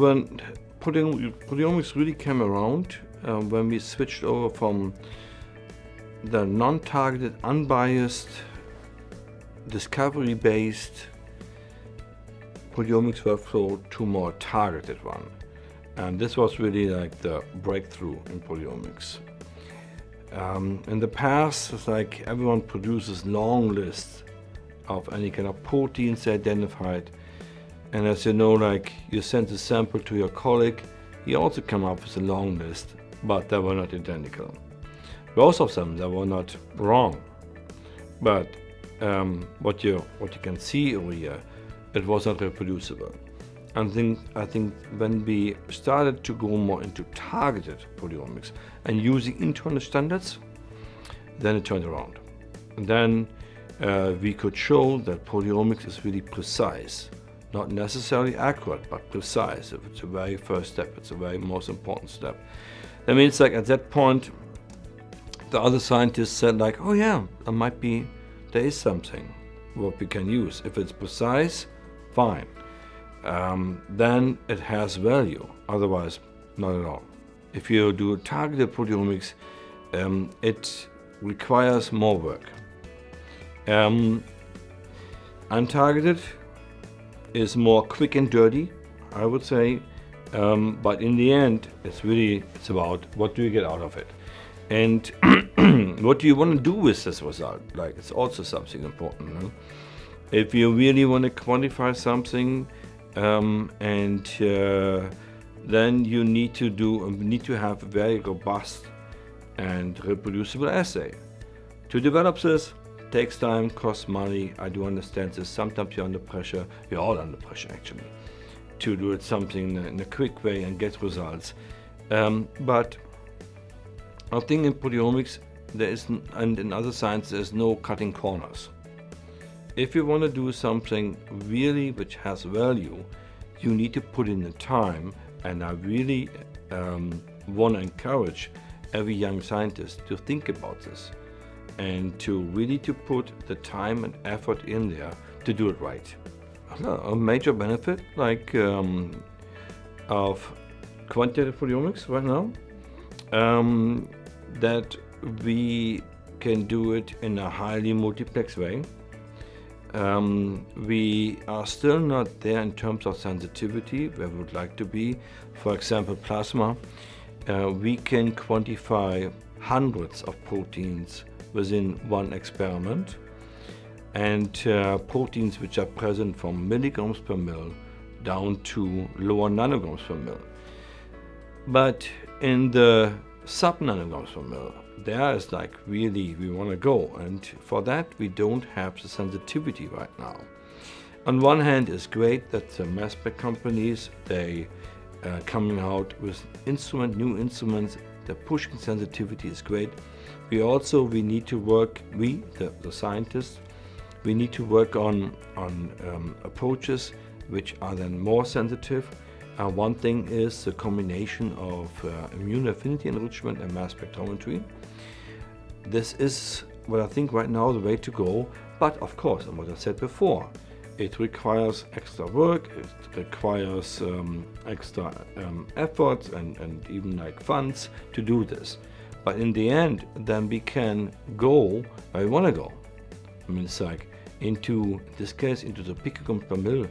when proteomics really came around, when we switched over from the non-targeted, unbiased, discovery-based proteomics workflow to more targeted one. And this was really like the breakthrough in proteomics. In the past, it's like everyone produces long lists of any kind of proteins they identified. And as you know, like you send a sample to your colleague, he also came up with a long list, but they were not identical. Both of them, they were not wrong. But what you can see over here, it was not reproducible. And I think when we started to go more into targeted proteomics and using internal standards, then it turned around. And then we could show that proteomics is really precise, not necessarily accurate, but precise. It's the very first step, it's the very most important step. That means like at that point, the other scientists said like, oh yeah, there is something what we can use. If it's precise, fine. Then it has value, otherwise not at all. If you do targeted proteomics, it requires more work. Untargeted is more quick and dirty, I would say, but in the end, it's about what do you get out of it, and what do you want to do with this result? Like, it's also something important. No? If you really want to quantify something, then you need to have a very robust and reproducible assay. To develop this takes time, costs money. I do understand this. Sometimes you're under pressure. We're all under pressure actually, to do it something in a quick way and get results. But I think in proteomics and in other sciences there's no cutting corners. If you want to do something really which has value, you need to put in the time, and I really want to encourage every young scientist to think about this and to put the time and effort in there to do it right. A major benefit of quantitative proteomics right now, that we can do it in a highly multiplex way. We are still not there in terms of sensitivity where we would like to be. For example, plasma. We can quantify hundreds of proteins within one experiment, and proteins which are present from milligrams per mil down to lower nanograms per mil. But in the sub-nanograms per mil, there is like really we want to go, and for that we don't have the sensitivity right now. On one hand, it's great that the mass spec companies, they coming out with new instruments, the pushing sensitivity is great. We need to work, the scientists, we need to work on approaches which are then more sensitive. One thing is the combination of immune affinity enrichment and mass spectrometry. This is what I think right now the way to go, but of course, and what I said before, it requires extra work, it requires extra efforts and even like funds to do this. But in the end, then we can go where we want to go. I mean, it's like in this case, into the picograms per mil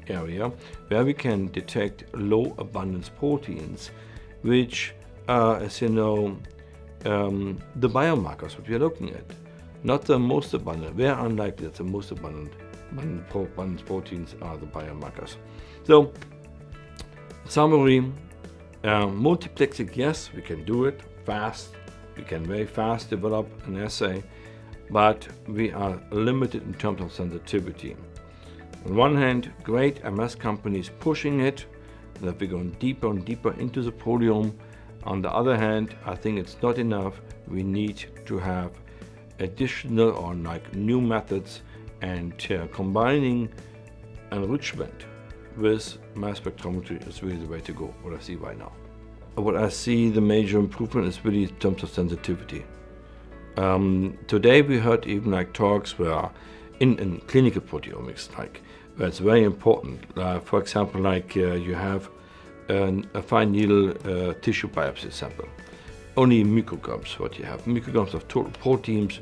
area, where we can detect low abundance proteins, which are, as you know, the biomarkers what we are looking at, not the most abundant. Very unlikely that the most abundant proteins are the biomarkers. So, summary, multiplexing, yes, we can do it fast. We can very fast develop an assay, but we are limited in terms of sensitivity. On one hand, great MS companies pushing it, that we're going deeper and deeper into the proteome. On the other hand, I think it's not enough. We need to have additional or like new methods, and combining enrichment with mass spectrometry is really the way to go, what I see right now. What I see the major improvement is really in terms of sensitivity. Today we heard even like talks where in clinical proteomics, like where it's very important. For example, like you have a fine needle tissue biopsy sample. Only micrograms what you have, micrograms of total proteins,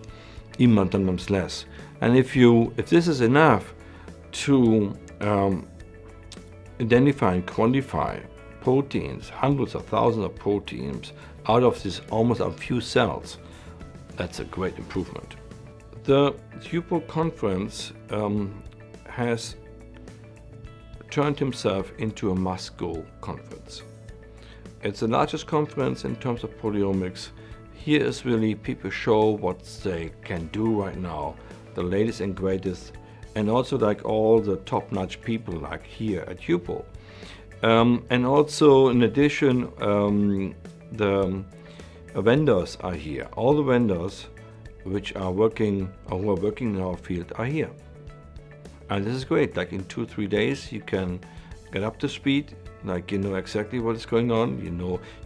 even sometimes less. And if this is enough to identify and quantify proteins, hundreds of thousands of proteins out of this almost a few cells, that's a great improvement. The HUPO conference has turned himself into a must-go conference. It's the largest conference in terms of proteomics. Here is really people show what they can do right now, the latest and greatest, and also like all the top-notch people like here at HUPO. And also in addition, the vendors are here. All the vendors which are working or who are working in our field are here. And this is great, like in 2-3 days you can get up to speed, like you know exactly what is going on,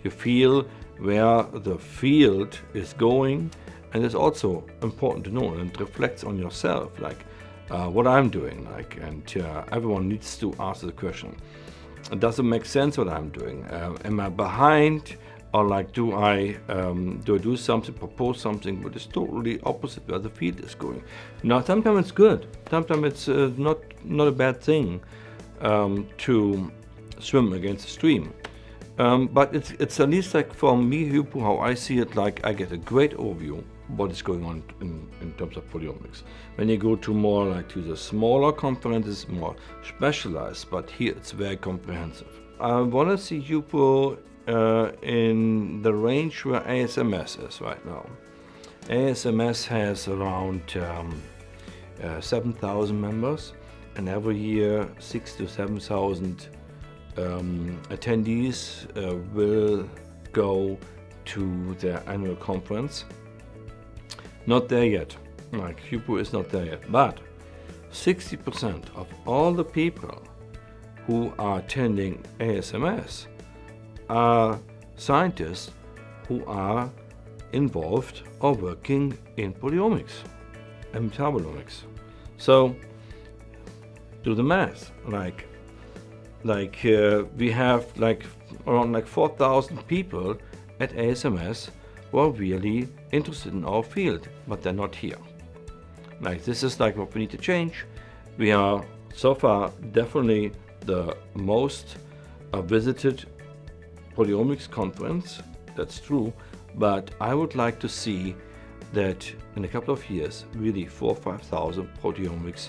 you feel where the field is going, and it's also important to know and it reflects on yourself, like what I'm doing, like, and everyone needs to ask the question, does it make sense what I'm doing? Am I behind? Or like, do I do something, propose something that is totally opposite where the field is going? Now, sometimes it's good. Sometimes it's not a bad thing to swim against the stream. But it's at least like for me, HUPO, how I see it, like I get a great overview of what is going on in terms of proteomics. When you go to more like to the smaller conferences, more specialized, but here it's very comprehensive. I want to see HUPO in the range where ASMS is right now. ASMS has around 7,000 members, and every year 6,000 to 7,000 attendees will go to their annual conference. Not there yet, like HUPO is not there yet, but 60% of all the people who are attending ASMS are scientists who are involved or working in proteomics and metabolomics. So do the math. Like we have like around like 4,000 people at ASMS who are really interested in our field, but they're not here. Like this is like what we need to change. We are so far definitely the most visited proteomics conference, that's true, but I would like to see that in a couple of years really 4,000 or 5,000 proteomics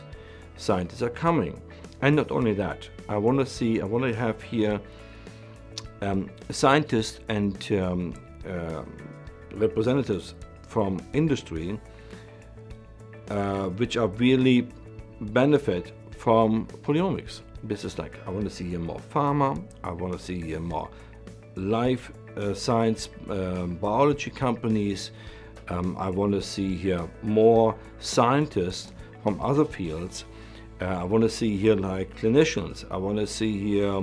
scientists are coming. And not only that, I want to have here scientists and representatives from industry which are really benefit from proteomics. This is like, I want to see here more pharma, I want to see here more life science biology companies. I want to see here more scientists from other fields. I want to see here like clinicians. I want to see here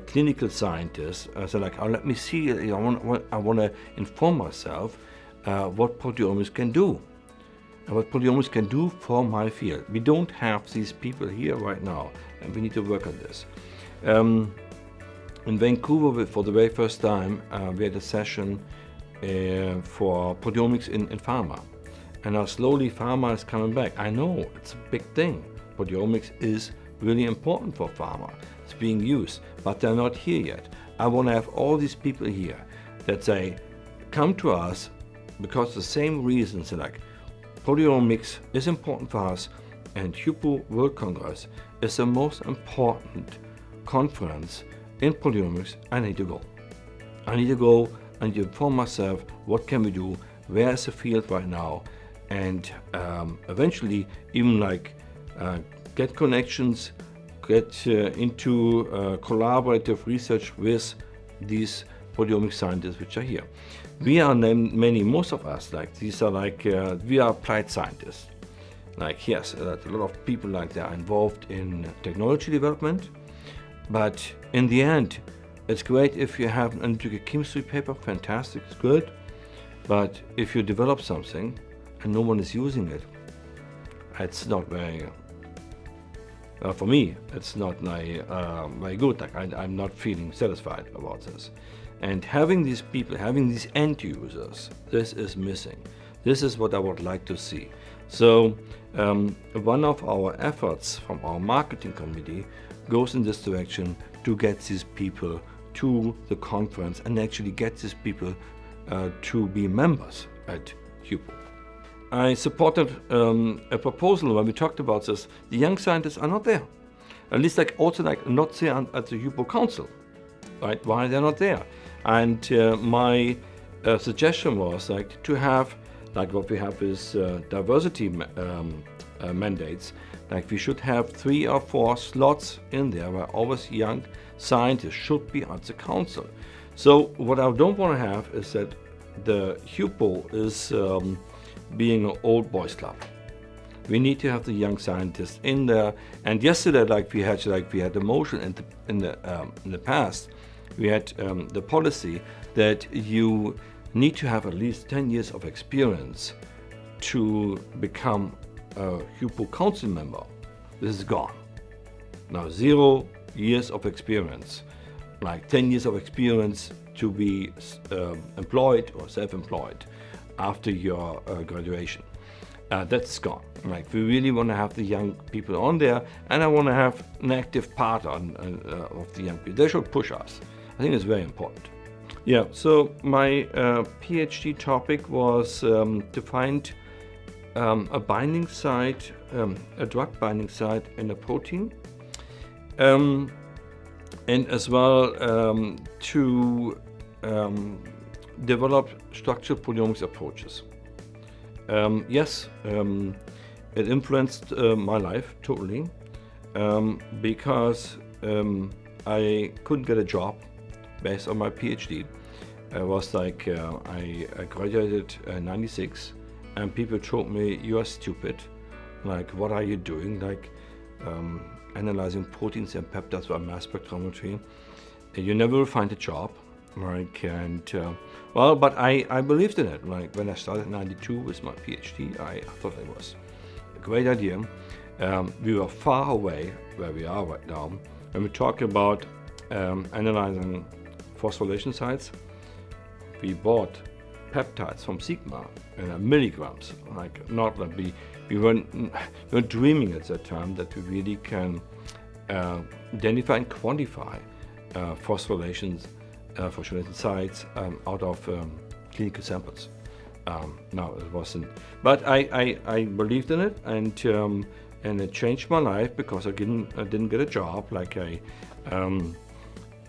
clinical scientists. So like, let me see. I want to inform myself what proteomics can do, and what proteomics can do for my field. We don't have these people here right now, and we need to work on this. In Vancouver, for the very first time, we had a session for proteomics in pharma. And now slowly pharma is coming back. I know, it's a big thing. Proteomics is really important for pharma. It's being used, but they're not here yet. I want to have all these people here that say, come to us because of the same reasons, like proteomics is important for us, and HUPO World Congress is the most important conference in proteomics. I need to go. I need to go and inform myself, what can we do, where is the field right now, and eventually even like get connections, get into collaborative research with these proteomics scientists which are here. We are most of us, like these are like, we are applied scientists. Like yes, a lot of people like they are involved in technology development, but in the end, it's great if you have an analytical chemistry paper, fantastic, it's good. But if you develop something and no one is using it, it's not very For me, it's not very good. Like I'm not feeling satisfied about this. And having these people, having these end users, this is missing. This is what I would like to see. So one of our efforts from our marketing committee goes in this direction to get these people to the conference and actually get these people to be members at HUPO. I supported a proposal when we talked about this. The young scientists are not there. At least also not there at the HUPO Council. Right? Why they're not there? And my suggestion was to have what we have is diversity mandates. We should have 3 or 4 slots in there where always young scientists should be at the council. So what I don't want to have is that the HUPO is being an old boys club. We need to have the young scientists in there. And yesterday, we had a motion in the past. We had the policy that you need to have at least 10 years of experience to become a HUPO council member. This is gone. Now 0 years of experience, 10 years of experience to be employed or self-employed after your graduation. That's gone. We really want to have the young people on there, and I want to have an active part of the young people. They should push us. I think it's very important. Yeah, so my PhD topic was to find a binding site, a drug binding site in a protein, and as well to develop structural proteomics approaches. Yes, it influenced my life totally because I couldn't get a job based on my PhD. It was I graduated in '96, and people told me, "You are stupid. What are you doing? Analyzing proteins and peptides by mass spectrometry. You never will find a job." But I believed in it. When I started in '92 with my PhD, I thought it was a great idea. We were far away where we are right now. When we talk about analyzing phosphorylation sites, we bought peptides from Sigma in milligrams. We weren't dreaming at that time that we really can identify and quantify phosphorylation sites out of clinical samples. No, it wasn't. But I believed in it, and it changed my life because I didn't get a job.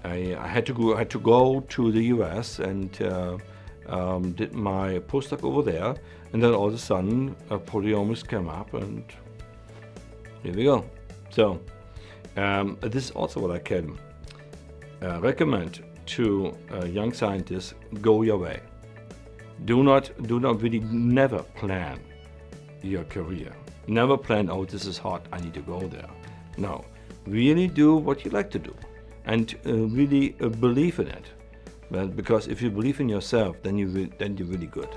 I had to go to the US and did my postdoc over there, and then all of a sudden proteomics came up, and here we go. So this is also what I can recommend to young scientists: go your way. Do not really never plan your career. Never plan, oh, this is hot, I need to go there. No, really do what you like to do, and really believe in it. Well, because if you believe in yourself, then you're really good.